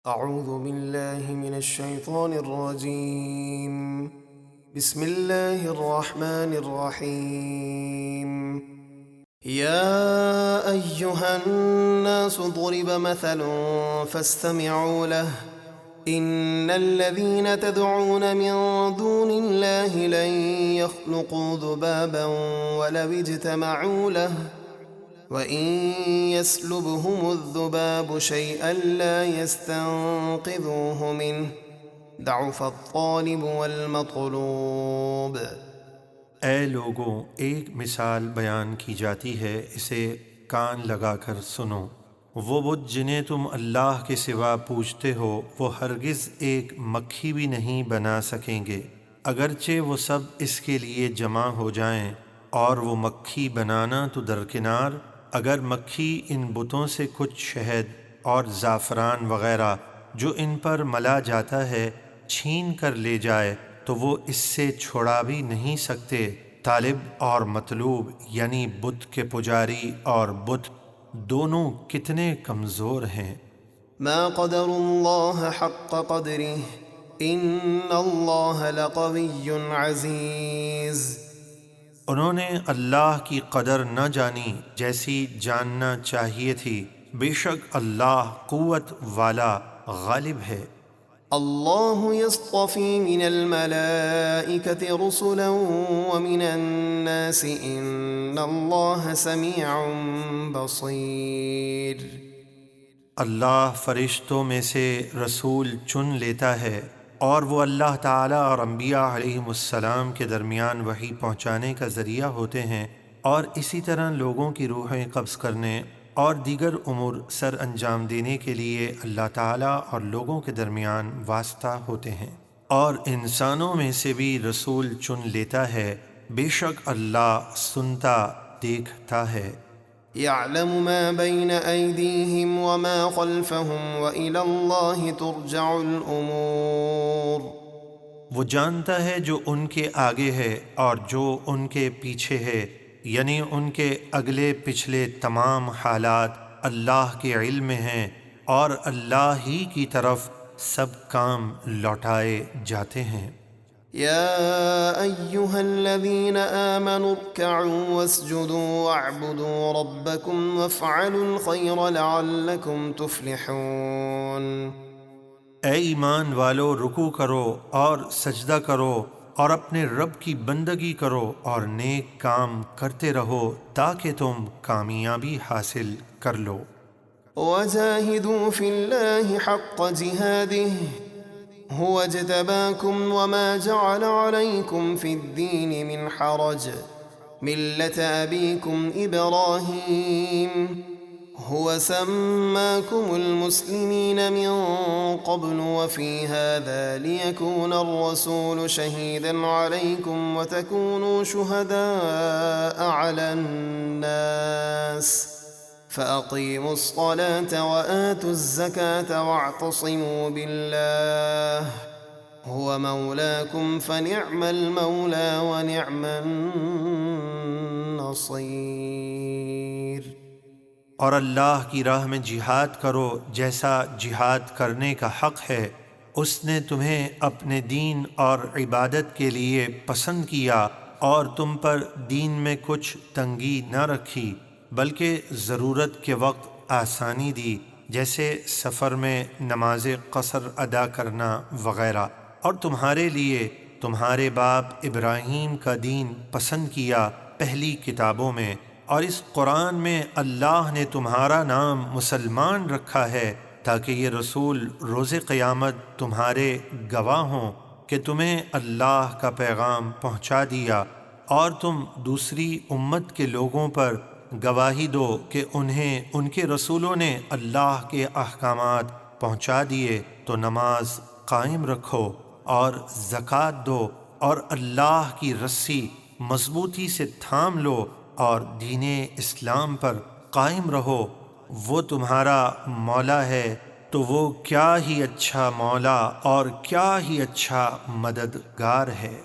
أعوذ بالله من الشيطان الرجيم. بسم الله الرحمن الرحيم. يا أيها الناس ضرب مثل فاستمعوا له إن الذين تدعون من دون الله لن يخلقوا ذبابا ولو اجتمعوا له وَإِن يَسْلُبْهُمُ الذُّبَابُ شَيْئًا لَّا يَسْتَنقِذُوهُ مِنْهُ ضَعُفَ الطَّالِبُ وَالْمَطْلُوبُ۔ اے لوگوں، ایک مثال بیان کی جاتی ہے، اسے کان لگا کر سنو۔ وہ بت جنہیں تم اللہ کے سوا پوجتے ہو وہ ہرگز ایک مکھی بھی نہیں بنا سکیں گے، اگرچہ وہ سب اس کے لیے جمع ہو جائیں، اور وہ مکھی بنانا تو درکنار، اگر مکھی ان بتوں سے کچھ شہد اور زعفران وغیرہ جو ان پر ملا جاتا ہے چھین کر لے جائے تو وہ اس سے چھڑا بھی نہیں سکتے۔ طالب اور مطلوب یعنی بت کے پجاری اور بت دونوں کتنے کمزور ہیں۔ ما قدر اللہ حق قدرہ ان اللہ لقوی عزیز۔ انہوں نے اللہ کی قدر نہ جانی جیسی جاننا چاہیے تھی، بے شک اللہ قوت والا غالب ہے۔ اللہ یصطفی من الملائکۃ رسلا ومن الناس ان اللہ سمیع بصیر۔ اللہ فرشتوں میں سے رسول چن لیتا ہے، اور وہ اللہ تعالیٰ اور انبیاء علیہم السلام کے درمیان وحی پہنچانے کا ذریعہ ہوتے ہیں، اور اسی طرح لوگوں کی روحیں قبض کرنے اور دیگر امور سر انجام دینے کے لیے اللہ تعالیٰ اور لوگوں کے درمیان واسطہ ہوتے ہیں، اور انسانوں میں سے بھی رسول چن لیتا ہے، بے شک اللہ سنتا دیکھتا ہے۔ يعلم ما بين أيديهم وما خلفهم وإلى الله ترجع الأمور۔ وہ جانتا ہے جو ان کے آگے ہے اور جو ان کے پیچھے ہے، یعنی ان کے اگلے پچھلے تمام حالات اللہ کے علم میں ہیں، اور اللہ ہی کی طرف سب کام لوٹائے جاتے ہیں۔ يا أيها الذين آمنوا اركعوا واسجدوا واعبدوا ربكم وافعلوا الخير لعلكم تفلحون۔ اے ایمان والو، رکوع کرو اور سجدہ کرو اور اپنے رب کی بندگی کرو اور نیک کام کرتے رہو تاکہ تم کامیابی حاصل کر لو۔ وجاهدوا في الله حق جهاده هو اجتباكم وما جعل عليكم في الدين من حرج ملة أبيكم إبراهيم هو سماكم المسلمين من قبل وفي هذا ليكون الرسول شهيدا عليكم وتكونوا شهداء على الناس فأقيموا الصلاة وآتوا الزكاة واعتصموا بالله هو مولاكم فنعم المولى ونعم النصير۔ اور اللہ کی راہ میں جہاد کرو جیسا جہاد کرنے کا حق ہے، اس نے تمہیں اپنے دین اور عبادت کے لیے پسند کیا اور تم پر دین میں کچھ تنگی نہ رکھی، بلکہ ضرورت کے وقت آسانی دی، جیسے سفر میں نماز قصر ادا کرنا وغیرہ، اور تمہارے لیے تمہارے باپ ابراہیم کا دین پسند کیا پہلی کتابوں میں، اور اس قرآن میں اللہ نے تمہارا نام مسلمان رکھا ہے تاکہ یہ رسول روز قیامت تمہارے گواہ ہوں کہ تمہیں اللہ کا پیغام پہنچا دیا، اور تم دوسری امت کے لوگوں پر گواہی دو کہ انہیں ان کے رسولوں نے اللہ کے احکامات پہنچا دیے، تو نماز قائم رکھو اور زکوٰۃ دو اور اللہ کی رسی مضبوطی سے تھام لو اور دین اسلام پر قائم رہو، وہ تمہارا مولا ہے، تو وہ کیا ہی اچھا مولا اور کیا ہی اچھا مددگار ہے۔